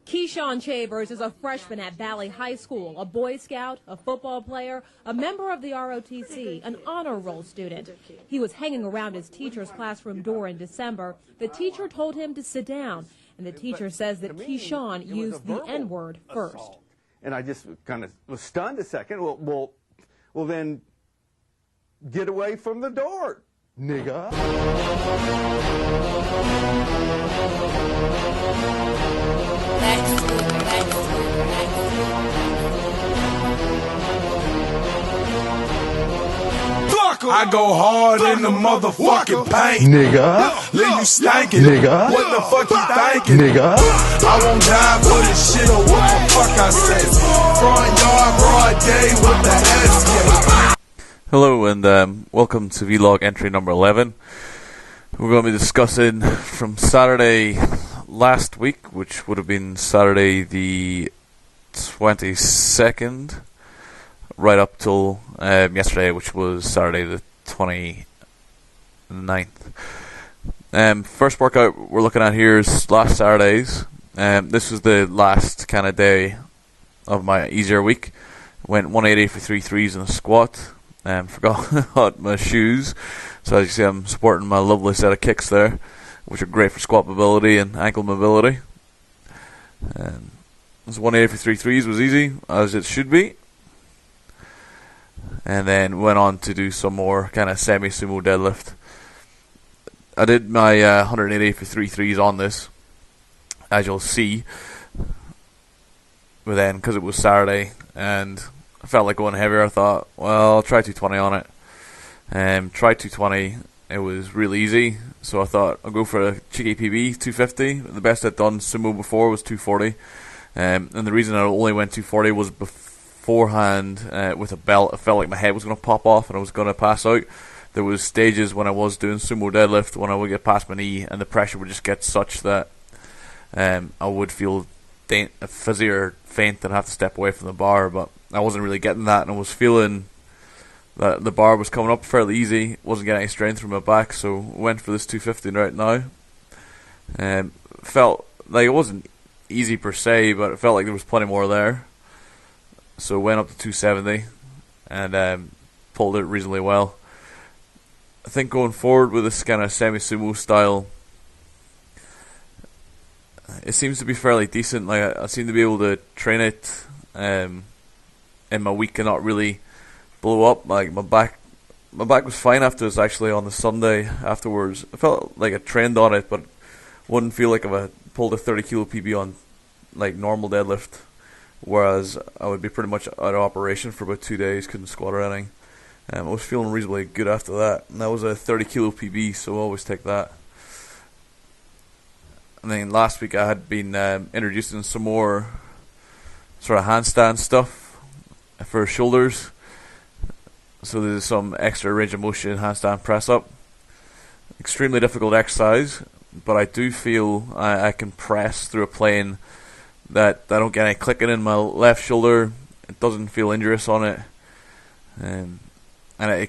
Keyshawn Chambers is a freshman at Valley High School, a Boy Scout, a football player, a member of the ROTC, an honor roll student. He was hanging around his teacher's classroom door in December. The teacher told him to sit down, and the teacher says that Keyshawn used the N-word first. And I just kind of was stunned a second. Well, then get away from the door, nigga. I go hard in the motherfucking paint, Nigga. Leave you stankin', Nigga. What the fuck you thinking, Nigga. I won't die for this shit or what the fuck I say. Front yard, broad day with the S. Hello and welcome to Vlog entry number 11. We're going to be discussing from Saturday last week, which would have been Saturday the 22nd, right up till yesterday, which was Saturday the 29th. First workout we're looking at here is last Saturday's. This was the last kind of day of my easier week. Went 180 for 3 threes in a squat. Forgot my shoes, so as you see I'm supporting my lovely set of kicks there, which are great for squat mobility and ankle mobility. This 180 for 3 threes was easy, as it should be. And then went on to do some more kind of semi-sumo deadlift. I did my 180 for 3 threes on this, as you'll see. But then, because it was Saturday and I felt like going heavier, I thought, well, I'll try 220 on it. Tried 220. It was really easy, so I thought I'll go for a cheeky PB, 250. The best I'd done sumo before was 240. And the reason I only went 240 was beforehand with a belt. I felt like my head was going to pop off and I was going to pass out. There was stages when I was doing sumo deadlift when I would get past my knee and the pressure would just get such that I would feel fizzy or faint and have to step away from the bar, but I wasn't really getting that, and I was feeling that the bar was coming up fairly easy, wasn't getting any strength from my back, so went for this 250 right now. Felt like it wasn't easy per se, but it felt like there was plenty more there, so went up to 270 and pulled it reasonably well. I think going forward with this kind of semi-sumo style, it seems to be fairly decent. Like I seem to be able to train it in my week and not really blow up. Like my back was fine after this. Actually, on the Sunday afterwards, I felt like I trained on it, but wouldn't feel like if I pulled a 30 kilo PB on like normal deadlift. Whereas I would be pretty much out of operation for about 2 days, couldn't squat or anything. I was feeling reasonably good after that, and that was a 30 kilo PB, so I always take that. And then last week I had been introducing some more sort of handstand stuff for shoulders. So there's some extra range of motion handstand press up. Extremely difficult exercise, but I do feel I can press through a plane that I don't get any clicking in my left shoulder. It doesn't feel injurious on it. And I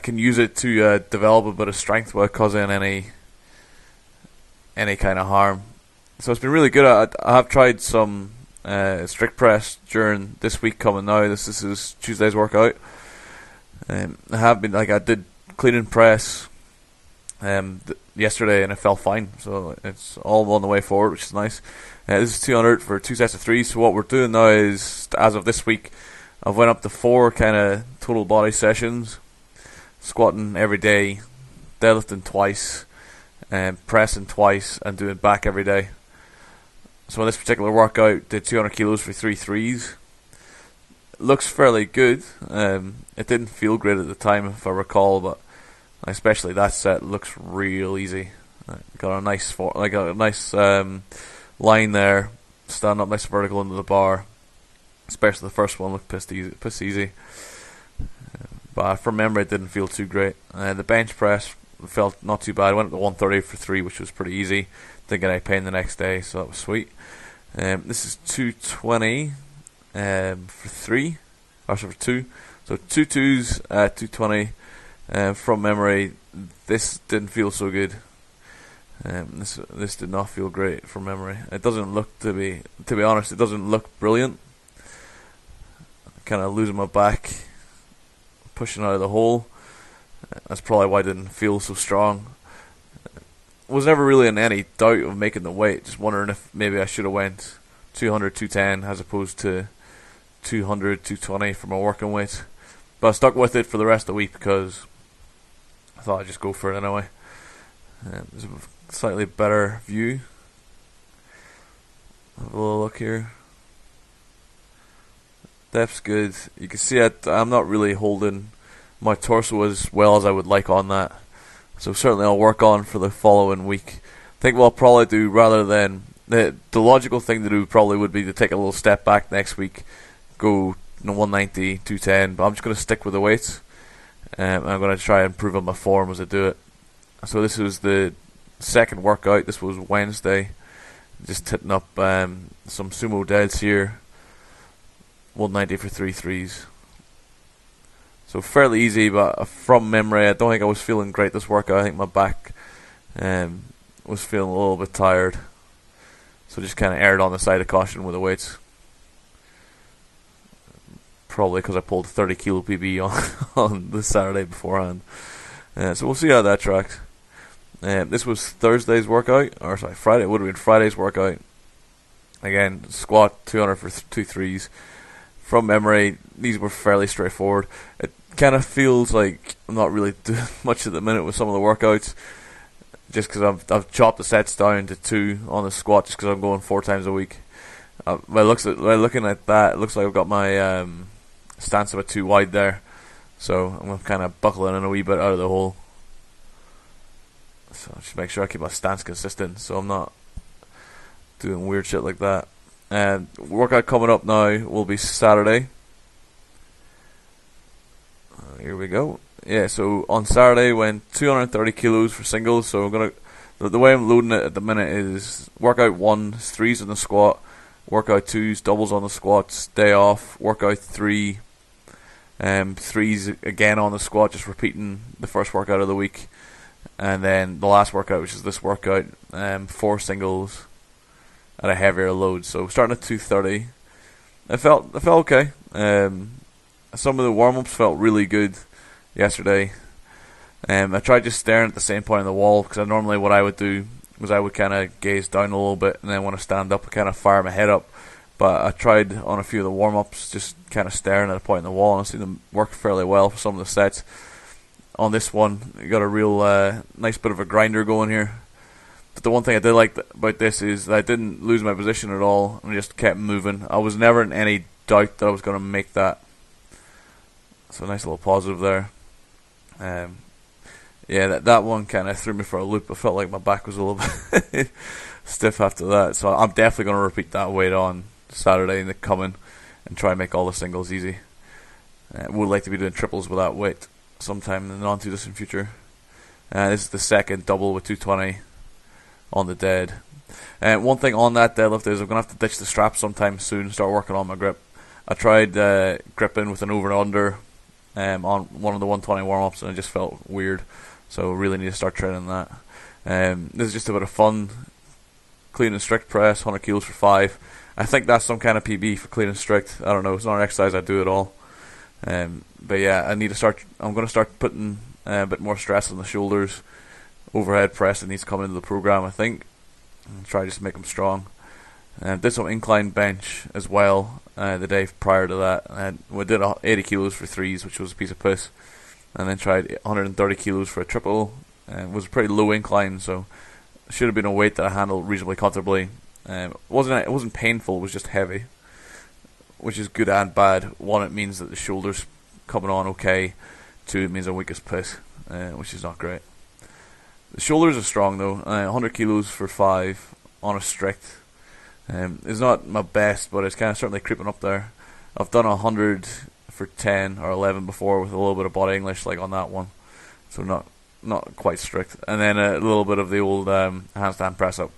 can use it to develop a bit of strength without causing any kind of harm. So it's been really good. I have tried some strict press during this week coming now. This is Tuesday's workout. I have been, like, I did clean and press yesterday and it felt fine. So it's all on the way forward, which is nice. This is 200 for 2 sets of 3. So what we're doing now is, as of this week, I've went up to 4 kind of total body sessions, squatting every day, deadlifting twice, and pressing twice, and doing back every day. So in this particular workout, did 200 kilos for 3 threes. Looks fairly good. It didn't feel great at the time, if I recall, but especially that set looks real easy. Got a nice line there, stand up nice vertical into the bar. Especially the first one looked piss easy. But from memory, it didn't feel too great. The bench press felt not too bad. I went up to 130 for 3, which was pretty easy. Didn't get any pain the next day, so that was sweet. This is 220 for 3, actually for 2. So 2 twos, 220. From memory, this didn't feel so good. This did not feel great from memory. It doesn't look to be honest. It doesn't look brilliant. Kind of losing my back, pushing out of the hole. That's probably why I didn't feel so strong. Was never really in any doubt of making the weight. Just wondering if maybe I should have went 200, 210 as opposed to 200, 220 for my working weight. But I stuck with it for the rest of the week because I thought I'd just go for it anyway. There's a slightly better view. Have a little look here. Depth's good. You can see I'm not really holding my torso as well as I would like on that. So certainly I'll work on for the following week. I think what I'll probably do, rather than the logical thing to do probably would be to take a little step back next week, go 190, 210, but I'm just going to stick with the weights. I'm going to try and improve on my form as I do it. So this was the second workout. This was Wednesday. Just hitting up some sumo deads here. 190 for 3 threes. So fairly easy, but from memory, I don't think I was feeling great this workout. I think my back was feeling a little bit tired. So just kind of erred on the side of caution with the weights. Probably because I pulled 30 kilo PB on the Saturday beforehand. So we'll see how that tracks. This was Thursday's workout, or sorry, Friday. It would have been Friday's workout. Again, squat 200 for 2 threes. From memory, these were fairly straightforward. It kind of feels like I'm not really doing much at the minute with some of the workouts, just because I've chopped the sets down to 2 on the squat, just because I'm going 4 times a week. By looking at that, it looks like I've got my stance a bit too wide there, so I'm kind of buckling in a wee bit out of the hole. So just make sure I keep my stance consistent, so I'm not doing weird shit like that. And workout coming up now will be Saturday. Here we go. Yeah, so on Saturday went 230 kilos for singles. So I'm gonna the way I'm loading it at the minute is workout 1 is 3s on the squat, workout 2s doubles on the squats, day off, workout 3 3s again on the squat, just repeating the first workout of the week, and then the last workout, which is this workout, 4 singles at a heavier load. So starting at 230, I felt okay. Some of the warm-ups felt really good yesterday. I tried just staring at the same point on the wall, because normally what I would do was I would kind of gaze down a little bit, and then when I stand up I kind of fire my head up. But I tried on a few of the warm-ups just kind of staring at a point in the wall, and I see them work fairly well for some of the sets. On this one, you got a real nice bit of a grinder going here. But the one thing I did like about this is that I didn't lose my position at all, and I just kept moving. I was never in any doubt that I was going to make that. So a nice little positive there. Yeah, that one kind of threw me for a loop. I felt like my back was a little bit stiff after that. So I'm definitely going to repeat that weight on Saturday in the coming and try and make all the singles easy. Would like to be doing triples with that weight sometime in the not too distant future. This is the second double with 220 on the dead. One thing on that deadlift is I'm going to have to ditch the strap sometime soon, start working on my grip. I tried gripping with an over and under on one of the 120 warm-ups, and it just felt weird. So really need to start training that. This is just a bit of fun. Clean and strict press, 100 kilos for 5. I think that's some kind of PB for clean and strict. I don't know. It's not an exercise I do at all. But yeah, I need to start. I'm going to start putting a bit more stress on the shoulders. Overhead pressing needs to come into the program, I think. And try just to make them strong. Did some incline bench as well the day prior to that. And we did 80 kilos for 3s, which was a piece of piss. And then tried 130 kilos for a triple. It was a pretty low incline, so it should have been a weight that I handled reasonably comfortably. It wasn't painful. It was just heavy, which is good and bad. 1, it means that the shoulders coming on okay. 2, it means I'm weak as piss, which is not great. The shoulders are strong though. 100 kilos for 5 on a strict. It's not my best, but it's kind of certainly creeping up there. I've done 100 for 10 or 11 before with a little bit of body English, like on that one, so not quite strict. And then a little bit of the old handstand press up.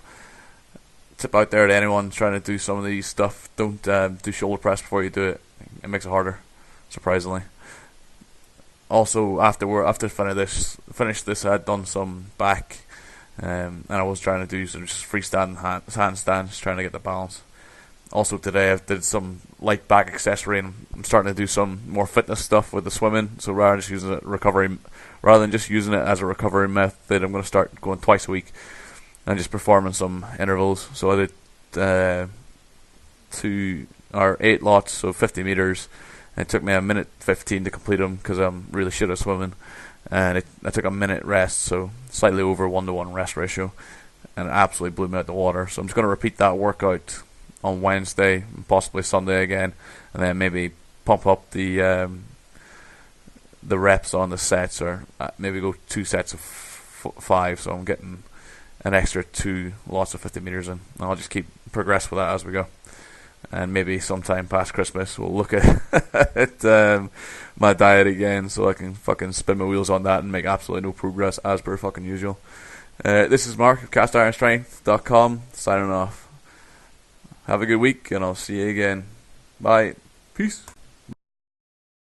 Tip out there to anyone trying to do some of these stuff: don't do shoulder press before you do it. It makes it harder, surprisingly. Also, after finish this, I had done some back and I was trying to do some just freestanding handstands, trying to get the balance. Also today I did some light back accessory, and I'm starting to do some more fitness stuff with the swimming. So rather than just using it as a recovery method, I'm going to start going twice a week and just performing some intervals. So I did 8 lots, so 50 meters. And it took me a minute 15 to complete them because I'm really shit at swimming. And I took a minute rest, so slightly over 1-to-1 rest ratio, and it absolutely blew me out the water. So I'm just going to repeat that workout on Wednesday and possibly Sunday again, and then maybe pump up the reps on the sets, or maybe go 2 sets of 5, so I'm getting an extra 2 lots of 50 meters in. And I'll just keep progress with that as we go. And maybe sometime past Christmas we'll look at my diet again, so I can fucking spin my wheels on that and make absolutely no progress as per fucking usual. This is Mark of castironstrength.com signing off. Have a good week, and I'll see you again. Bye. Peace.